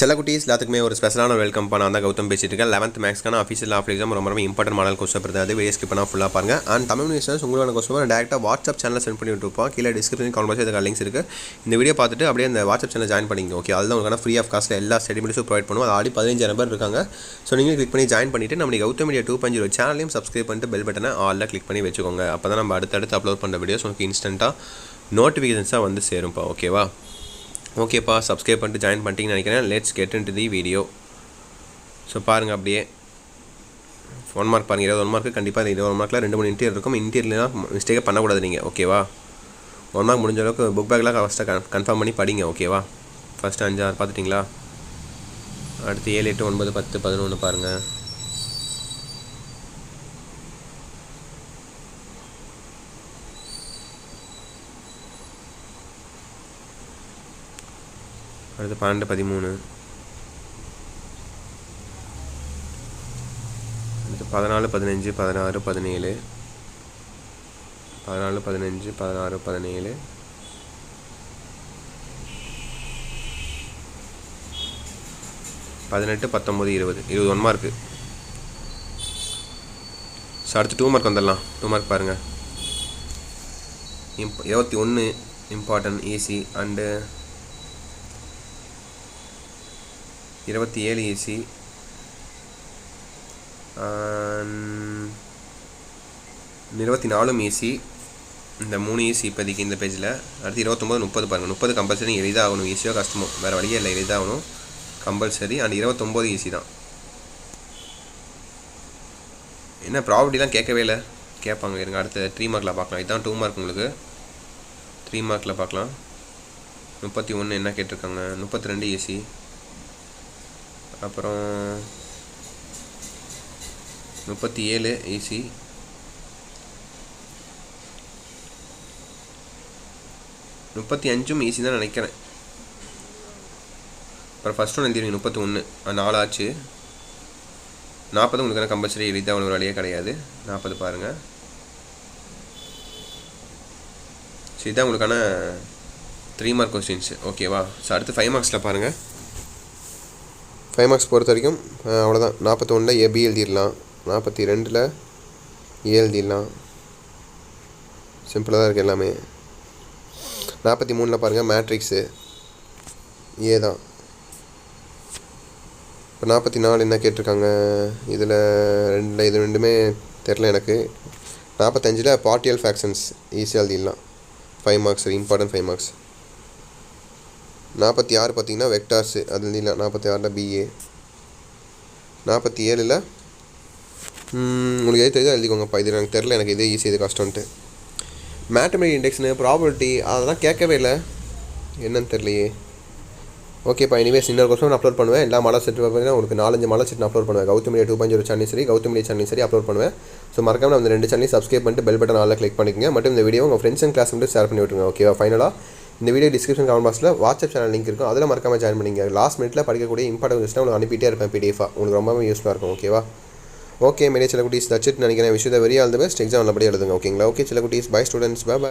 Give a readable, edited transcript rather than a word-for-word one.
செல்லக்குட்டீஸ் எல்லாத்துக்குமே ஒரு ஸ்பெஷலான வெல்கம் பண்ண அந்த கௌதம் பேசிட்டு இருக்கேன். 11th மேக்ஸ்க்கான அஃபீஷியல் ஆஃப் எக்ஸாம் ரொம்ப இம்பார்ட்டன்ட் மாடல் கொஸ்டின் பேப்பர் அது வீடியோ ஸ்கிப் பண்ணால் ஃபுல்லாக பாருங்கள். அண்ட் தமிழ் நியூஸ் உங்களோட கொஸ்டின் டேரெக்டாக வாட்ஸ்அப் சேனலில் சென்ட் பண்ணி விட்டுருப்போம். கீழே டிஸ்கிரிப்ஷன் கால் இதுக்கு லிங்க்ஸ் இருக்குது. இந்த வீடியோ பார்த்துட்டு அப்படியே அந்த வாட்ஸ்அப் சேனல் ஜாயின் பண்ணிங்க. ஓகே, அதுதான் உங்களுக்கான ஃப்ரீ ஆஃப் காஸ்ட்டில் எல்லா ஸ்டடிமெண்ட்ஸும் ப்ரொவைட் பண்ணுவோம். அது ஆடி 15,000 பேர் இருக்காங்க. ஸோ நீங்கள் கிளிக் பண்ணி ஜாயின் பண்ணிவிட்டு நம்ம கௌதம் மீடியா 2.0 சேனலையும் சப்ஸ்கிரைப் பண்ணிட்டு பெல் பட்டனை ஆலில் கிளிக் பண்ணி வச்சுக்கோங்க. அப்போ தான் நம்ம அடுத்தடுத்து அப்லோட் பண்ணுற வீடியோஸ் உங்களுக்கு இன்ஸ்டண்ட்டாக நோட்டிஃபிகேஷன்ஸாக வந்து சேரும்ப்பா. ஓகேவா? ஓகேப்பா, சப்ஸ்கிரைப் பண்ணிட்டு ஜாயின் பண்ணிட்டீங்கன்னு நினைக்கிறேன். Let's get into the video. So பாருங்கள், அப்படியே 1 மார்க் பாருங்கள். 21 மார்க்கு கண்டிப்பாக 21 மார்க்கில் 2-3 இன்டீரியர் இருக்கும். இன்டீரியர்லாம் மிஸ்டேக்கே பண்ணக்கூடாது நீங்கள். ஓகேவா? 1 மார்க் முடிஞ்ச அளவுக்கு புக் பேக்லாம் ஃபஸ்ட்டாக கன்ஃபார்ம் பண்ணி படிங்க. ஓகேவா? ஃபஸ்ட்டு 5-6 பார்த்துட்டிங்களா? அடுத்து 7, 8, 9, 10, 11 பாருங்கள். அடுத்து 12, 13, அடுத்து 14, 15, 16, 17, 14, 15, 16, 17, 18, 19, 20, 21 மார்க்கு. ஸோ அடுத்து 2 மார்க் வந்துடலாம். 2 மார்க் பாருங்கள். 21 important easy and 27 easy, 24 easy. இந்த 3 ஈஸி இப்போதைக்கு இந்த பேஜில். அடுத்து 29, 30 பாருங்கள். 30 கம்பல்சரி எளிதாகணும். ஈஸியோ கஷ்டமோ வேறு வழியே இல்லை, எளிதாகணும் கம்பல்சரி. அண்ட் 29 ஈஸி தான். என்ன ப்ராபர்ட்டிலாம் கேட்கவே இல்லை, கேட்பாங்க இருங்க. அடுத்து 3 மார்க்கில் பார்க்கலாம். இதுதான் 2 மார்க் உங்களுக்கு. 3 மார்க்கில் பார்க்கலாம். 31 என்ன கேட்டிருக்காங்க? 32 ஈஸி. அப்புறம் 37 ஈஸி. 35 ஈஸி தான் நினைக்கிறேன். அப்புறம் ஃபஸ்ட் ஒன்று எழுதிருவீங்க 31, 4 ஆச்சு. 40 உங்களுக்கு கம்பல்சரி எளிதாக ஒன்று வழியே கிடையாது. 40 பாருங்கள். ஸோ இதுதான் உங்களுக்கான 3 மார்க் கொஸ்டின்ஸ். ஓகேவா? ஸோ அடுத்து 5 மார்க்ஸில் பாருங்கள். 5 மார்க்ஸ் பொறுத்த வரைக்கும் அவ்வளோதான். 41 ஏபி எழுதிடலாம். 42 ஏ எழுதிடலாம். சிம்பிளாக தான் இருக்குது எல்லாமே. 43 பாருங்கள், மேட்ரிக்ஸு ஏ தான். இப்போ 44 என்ன கேட்டிருக்காங்க? இதில் இது ரெண்டுமே தெரில எனக்கு. 45 பார்ட்டியல் ஃபேக்ஷன்ஸ் ஈஸியாக எழுதிடலாம். 5 மார்க்ஸ் இம்பார்ட்டன்ட் 5 மார்க்ஸ். 46 பார்த்தீங்கன்னா வெக்டார்ஸு அது எழுதிடலாம். 46 பிஏ. 47 உங்களுக்கு எது தெரியுதோ எழுதிக்கோங்கப்பா. இது எனக்கு தெரில, எனக்கு இது ஈஸி, இது கஷ்டம்ன்ட்டு. மேத்தமெட்டிக் இண்டெக்ஸ்னு ப்ராபர்ட்டி அதெல்லாம் கேட்கவே இல்லை, என்னன்னு தெரியலையே. ஓகேப்பா, எனிவேஸ் இன்னொரு கொஸ்டின் நான் அப்லோட் பண்ணுவேன். எல்லா மாடல் செட் பார்த்தீங்கன்னா உங்களுக்கு 4-5 மாடல் செட் நான் அப்லோட் பண்ணுவேன். கௌதம் மீடியா 2.0 சேனல் சரி, கௌதம் மீடியா சேனல் சரி அப்லோட் பண்ணுவேன். ஸோ மறக்காம அந்த 2 சேனலையும் சப்ஸ்கிரைப் பண்ணிட்டு பெல் பட்டன் ஆலில் கிளிக் பண்ணிக்கோங்க. மட்டும் இந்த வீடியோ உங்கள் ஃப்ரெண்ட்ஸ் அண்ட் கிளாஸ் மட்டும் ஷேர் பண்ணி விட்டுருங்க. ஓகேவா? ஃபைனலாக இந்த வீடியோ டிஸ்கிரிப்ஷன் கமெண்ட் பாக்ஸில் வாட்ஸ்அப் சேனல் லிங்க் இருக்கும். அதில் மறக்காம ஜாயின் பண்ணிங்க. லாஸ்ட் மினிட்ல படிக்கக்கூடிய இம்பார்ட்டன்ட் கொஸ்டின் உங்களுக்கு அனுப்பிட்டே இருப்பேன் பிடிஎஃபாக. உங்களுக்கு ரொம்பவே யூஸ்ஃபுல்லாக இருக்கும். ஓகேவா? ஓகே, மெரிய செல்லக்குட்டீஸ் தட்ஸ் இட் நினைக்கிறேன். Wish the very all the best. Exam நல்லபடியாக எழுதுங்க. ஓகேங்களா? ஓகே செல்லக்குட்டீஸ், பை ஸ்டூடெண்ட்ஸ், பை பை.